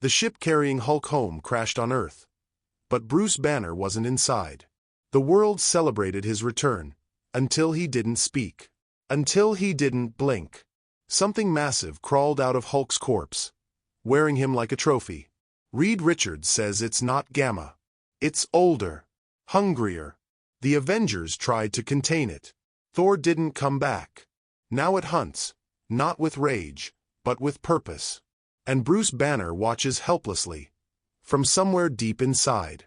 The ship carrying Hulk home crashed on Earth. But Bruce Banner wasn't inside. The world celebrated his return, until he didn't speak. Until he didn't blink. Something massive crawled out of Hulk's corpse, wearing him like a trophy. Reed Richards says it's not Gamma. It's older. Hungrier. The Avengers tried to contain it. Thor didn't come back. Now it hunts, not with rage, but with purpose. And Bruce Banner watches helplessly, from somewhere deep inside.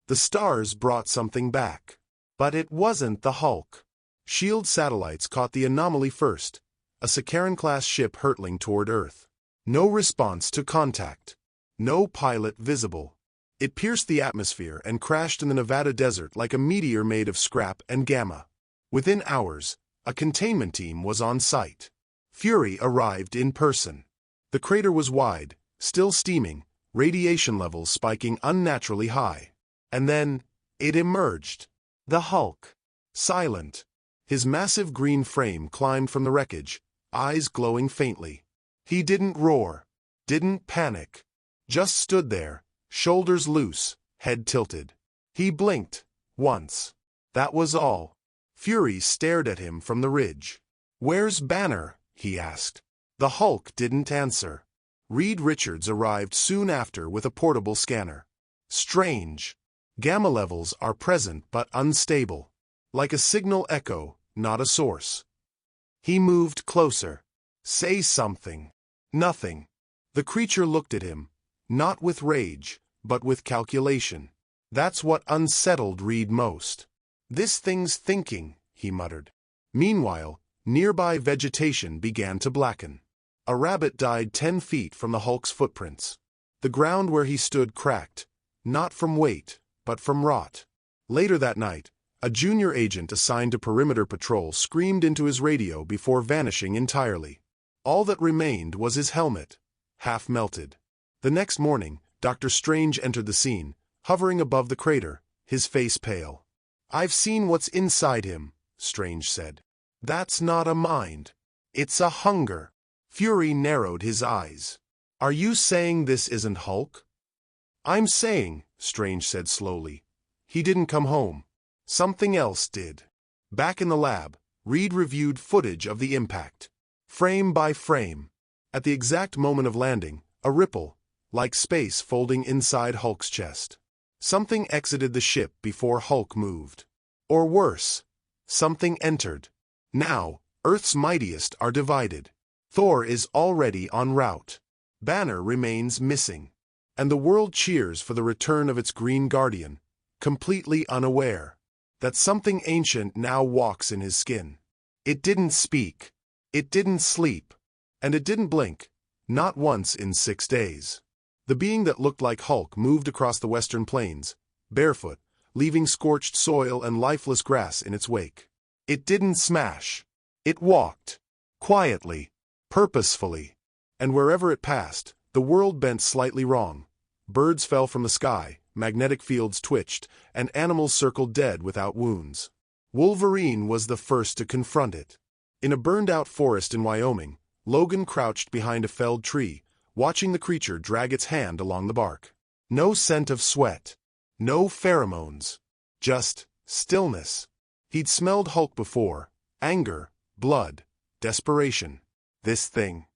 The stars brought something back. But it wasn't the Hulk. SHIELD satellites caught the anomaly first, a Sikaran-class ship hurtling toward Earth. No response to contact. No pilot visible. It pierced the atmosphere and crashed in the Nevada desert like a meteor made of scrap and gamma. Within hours, a containment team was on site. Fury arrived in person. The crater was wide, still steaming, radiation levels spiking unnaturally high. And then, it emerged. The Hulk. Silent. His massive green frame climbed from the wreckage, eyes glowing faintly. He didn't roar. Didn't panic. Just stood there, shoulders loose, head tilted. He blinked. Once. That was all. Fury stared at him from the ridge. "Where's Banner?" he asked. The Hulk didn't answer. Reed Richards arrived soon after with a portable scanner. Strange. Gamma levels are present but unstable. Like a signal echo, not a source. He moved closer. "Say something." Nothing. The creature looked at him, not with rage, but with calculation. That's what unsettled Reed most. "This thing's thinking," he muttered. Meanwhile, nearby vegetation began to blacken. A rabbit died 10 feet from the Hulk's footprints. The ground where he stood cracked, not from weight, but from rot. Later that night, a junior agent assigned to perimeter patrol screamed into his radio before vanishing entirely. All that remained was his helmet, half melted. The next morning, Dr. Strange entered the scene, hovering above the crater, his face pale. "I've seen what's inside him," Strange said. "That's not a mind. It's a hunger." Fury narrowed his eyes. "Are you saying this isn't Hulk?" "I'm saying," Strange said slowly, "he didn't come home. Something else did." Back in the lab, Reed reviewed footage of the impact. Frame by frame. At the exact moment of landing, a ripple, like space folding inside Hulk's chest. Something exited the ship before Hulk moved. Or worse, something entered. Now, Earth's mightiest are divided. Thor is already en route. Banner remains missing. And the world cheers for the return of its Green Guardian, completely unaware that something ancient now walks in his skin. It didn't speak. It didn't sleep. And it didn't blink, not once in 6 days. The being that looked like Hulk moved across the western plains, barefoot, leaving scorched soil and lifeless grass in its wake. It didn't smash. It walked. Quietly. Purposefully. And wherever it passed, the world bent slightly wrong. Birds fell from the sky, magnetic fields twitched, and animals circled dead without wounds. Wolverine was the first to confront it. In a burned-out forest in Wyoming, Logan crouched behind a felled tree, watching the creature drag its hand along the bark. No scent of sweat. No pheromones. Just stillness. He'd smelled Hulk before. Anger, blood, desperation. This thing.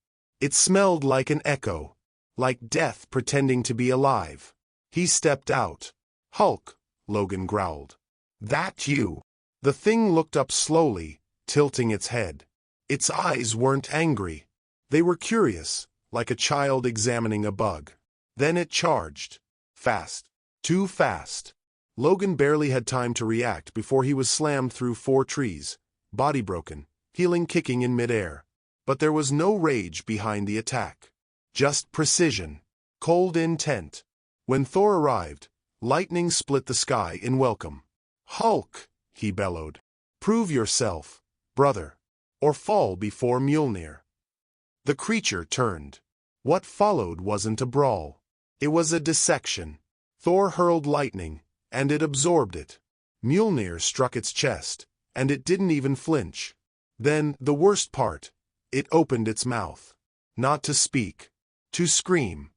It smelled like an echo. Like death pretending to be alive. He stepped out. "Hulk," Logan growled. "That you?" The thing looked up slowly, tilting its head. Its eyes weren't angry. They were curious, like a child examining a bug. Then it charged. Fast. Too fast. Logan barely had time to react before he was slammed through 4 trees, body broken, healing kicking in midair. But there was no rage behind the attack. Just precision. Cold intent. When Thor arrived, lightning split the sky in welcome. "Hulk," he bellowed. "Prove yourself, brother. Or fall before Mjolnir." The creature turned. What followed wasn't a brawl. It was a dissection. Thor hurled lightning, and it absorbed it. Mjolnir struck its chest, and it didn't even flinch. Then, the worst part, it opened its mouth. Not to speak. To scream.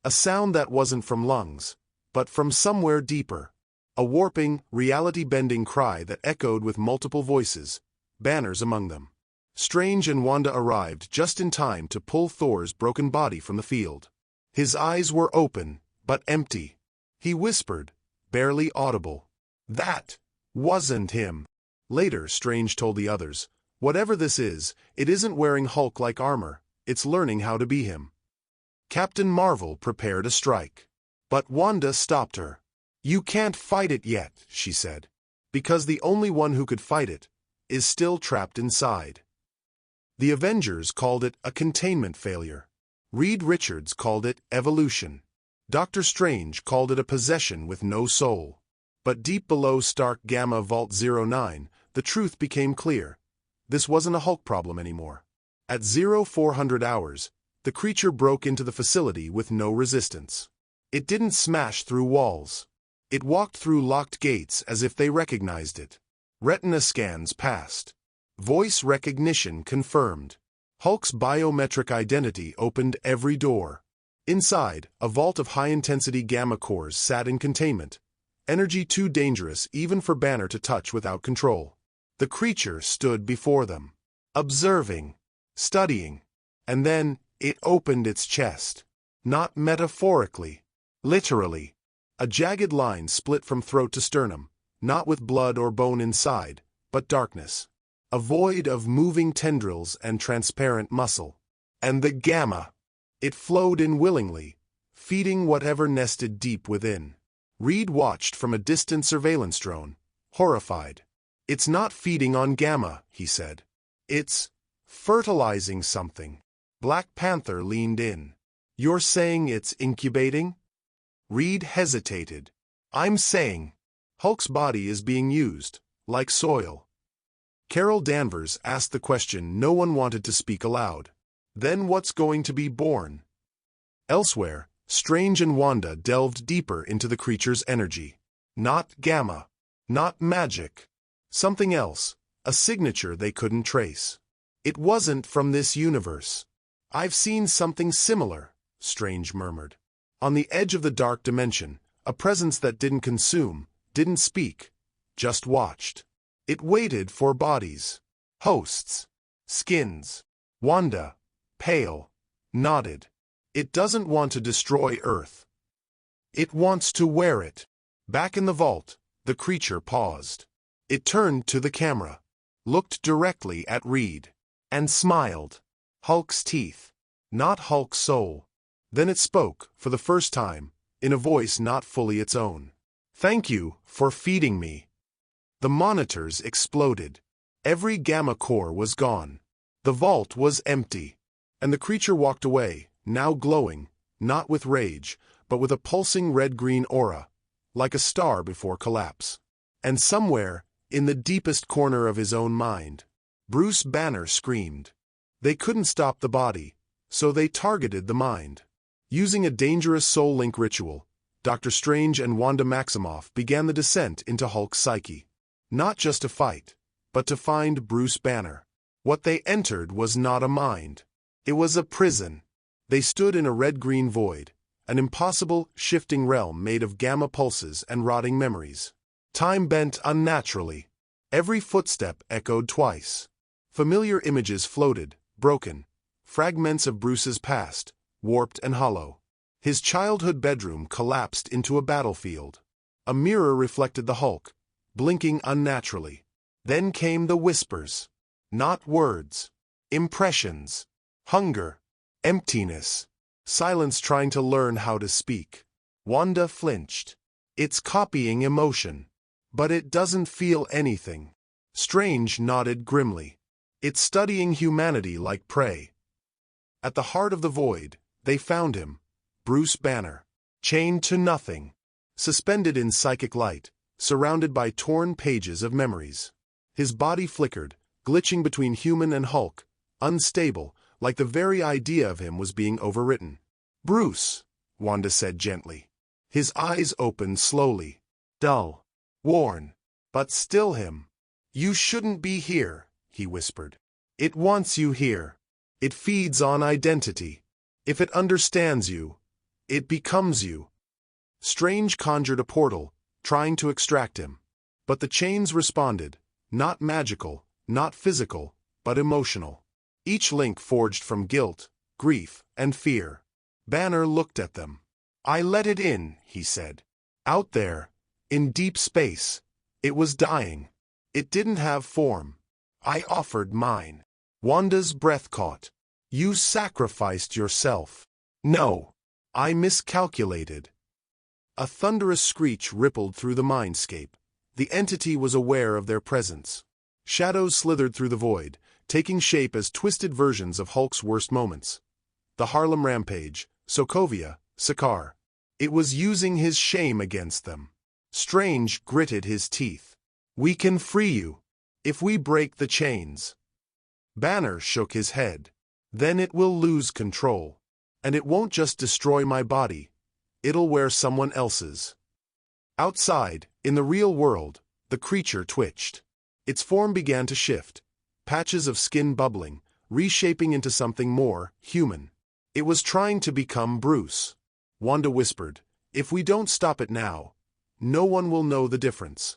A sound that wasn't from lungs, but from somewhere deeper. A warping, reality-bending cry that echoed with multiple voices, banners among them. Strange and Wanda arrived just in time to pull Thor's broken body from the field. His eyes were open, but empty. He whispered, barely audible. That wasn't him. Later, Strange told the others, whatever this is, it isn't wearing Hulk-like armor, it's learning how to be him. Captain Marvel prepared a strike. But Wanda stopped her. You can't fight it yet, she said. Because the only one who could fight it is still trapped inside. The Avengers called it a containment failure. Reed Richards called it evolution. Dr. Strange called it a possession with no soul. But deep below Stark Gamma Vault 09, the truth became clear. This wasn't a Hulk problem anymore. At 0400 hours, the creature broke into the facility with no resistance. It didn't smash through walls. It walked through locked gates as if they recognized it. Retina scans passed. Voice recognition confirmed. Hulk's biometric identity opened every door. Inside, a vault of high-intensity gamma cores sat in containment. Energy too dangerous even for Banner to touch without control. The creature stood before them, observing, studying, and then it opened its chest. Not metaphorically, literally. A jagged line split from throat to sternum, not with blood or bone inside, but darkness. A void of moving tendrils and transparent muscle. And the gamma. It flowed in willingly, feeding whatever nested deep within. Reed watched from a distant surveillance drone, horrified. It's not feeding on gamma, he said. It's fertilizing something. Black Panther leaned in. You're saying it's incubating? Reed hesitated. I'm saying Hulk's body is being used, like soil. Carol Danvers asked the question no one wanted to speak aloud. Then what's going to be born? Elsewhere, Strange and Wanda delved deeper into the creature's energy. Not gamma. Not magic. Something else, a signature they couldn't trace. It wasn't from this universe. I've seen something similar, Strange murmured. On the edge of the dark dimension, a presence that didn't consume, didn't speak, just watched. It waited for bodies, hosts, skins. Wanda, pale, nodded. It doesn't want to destroy Earth. It wants to wear it. Back in the vault, the creature paused. It turned to the camera, looked directly at Reed, and smiled. Hulk's teeth, not Hulk's soul. Then it spoke, for the first time, in a voice not fully its own. Thank you for feeding me. The monitors exploded. Every gamma core was gone. The vault was empty. And the creature walked away, now glowing, not with rage, but with a pulsing red-green aura, like a star before collapse. And somewhere, in the deepest corner of his own mind, Bruce Banner screamed. They couldn't stop the body, so they targeted the mind. Using a dangerous soul link ritual, Dr. Strange and Wanda Maximoff began the descent into Hulk's psyche. Not just to fight, but to find Bruce Banner. What they entered was not a mind. It was a prison. They stood in a red-green void, an impossible, shifting realm made of gamma pulses and rotting memories. Time bent unnaturally. Every footstep echoed twice. Familiar images floated, broken. Fragments of Bruce's past, warped and hollow. His childhood bedroom collapsed into a battlefield. A mirror reflected the Hulk, blinking unnaturally. Then came the whispers. Not words. Impressions. Hunger. Emptiness. Silence trying to learn how to speak. Wanda flinched. It's copying emotion. But it doesn't feel anything. Strange nodded grimly. It's studying humanity like prey. At the heart of the void, they found him, Bruce Banner, chained to nothing, suspended in psychic light, surrounded by torn pages of memories. His body flickered, glitching between human and Hulk, unstable, like the very idea of him was being overwritten. Bruce, Wanda said gently. His eyes opened slowly, dull, worn, but still him. You shouldn't be here, he whispered. It wants you here. It feeds on identity. If it understands you, It becomes you. Strange conjured a portal, trying to extract him. But the chains responded, not magical, not physical, but emotional. Each link forged from guilt, grief, and fear. Banner looked at them. I let it in, he said. Out there, in deep space, it was dying. It didn't have form. I offered mine. Wanda's breath caught. You sacrificed yourself. No. I miscalculated. A thunderous screech rippled through the mindscape. The entity was aware of their presence. Shadows slithered through the void, taking shape as twisted versions of Hulk's worst moments. The Harlem Rampage, Sokovia, Sakaar. It was using his shame against them. Strange gritted his teeth. We can free you, if we break the chains. Banner shook his head. Then it will lose control. And it won't just destroy my body. It'll wear someone else's. Outside, in the real world, the creature twitched. Its form began to shift, patches of skin bubbling, reshaping into something more human. It was trying to become Bruce. Wanda whispered, if we don't stop it now, no one will know the difference.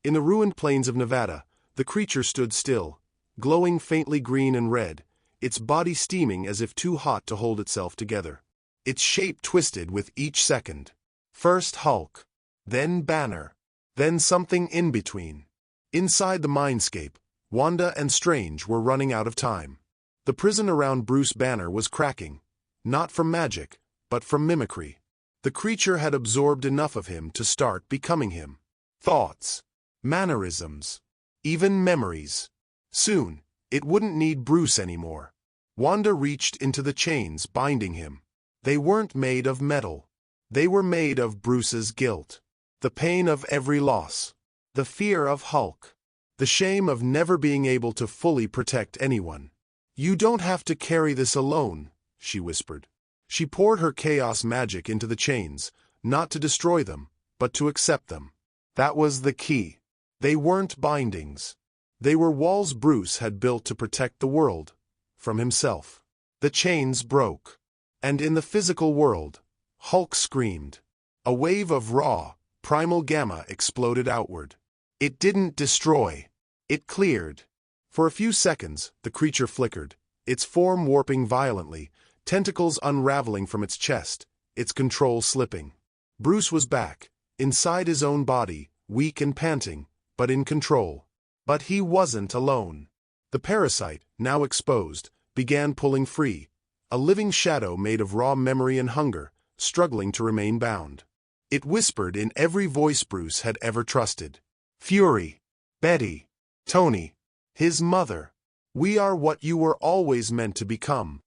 In the ruined plains of Nevada, the creature stood still, glowing faintly green and red, its body steaming as if too hot to hold itself together. Its shape twisted with each second. First Hulk, then Banner, then something in between. Inside the mindscape, Wanda and Strange were running out of time. The prison around Bruce Banner was cracking, not from magic, but from mimicry. The creature had absorbed enough of him to start becoming him. Thoughts, mannerisms, even memories. Soon, it wouldn't need Bruce anymore. Wanda reached into the chains binding him. They weren't made of metal. They were made of Bruce's guilt. The pain of every loss. The fear of Hulk. The shame of never being able to fully protect anyone. You don't have to carry this alone, she whispered. She poured her chaos magic into the chains, not to destroy them, but to accept them. That was the key. They weren't bindings. They were walls Bruce had built to protect the world from himself. The chains broke. And in the physical world, Hulk screamed. A wave of raw, primal gamma exploded outward. It didn't destroy. It cleared. For a few seconds, the creature flickered, its form warping violently, tentacles unraveling from its chest, its control slipping. Bruce was back, inside his own body, weak and panting, but in control. But he wasn't alone. The parasite, now exposed, began pulling free, a living shadow made of raw memory and hunger, struggling to remain bound. It whispered in every voice Bruce had ever trusted. Fury, Betty, Tony, his mother. We are what you were always meant to become.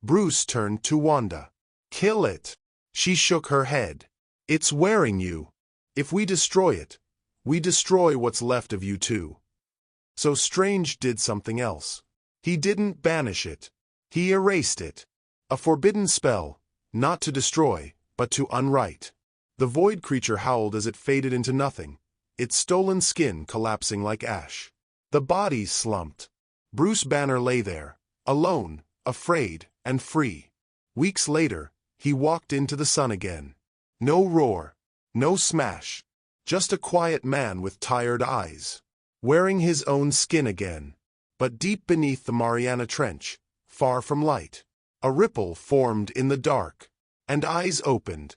Bruce turned to Wanda. Kill it. She shook her head. It's wearing you. If we destroy it, we destroy what's left of you too. So Strange did something else. He didn't banish it. He erased it. A forbidden spell, not to destroy, but to unwrite. The void creature howled as it faded into nothing, its stolen skin collapsing like ash. The body slumped. Bruce Banner lay there, alone, afraid, and free. Weeks later, he walked into the sun again. No roar, no smash, just a quiet man with tired eyes, wearing his own skin again. But deep beneath the Mariana Trench, far from light, a ripple formed in the dark, and eyes opened,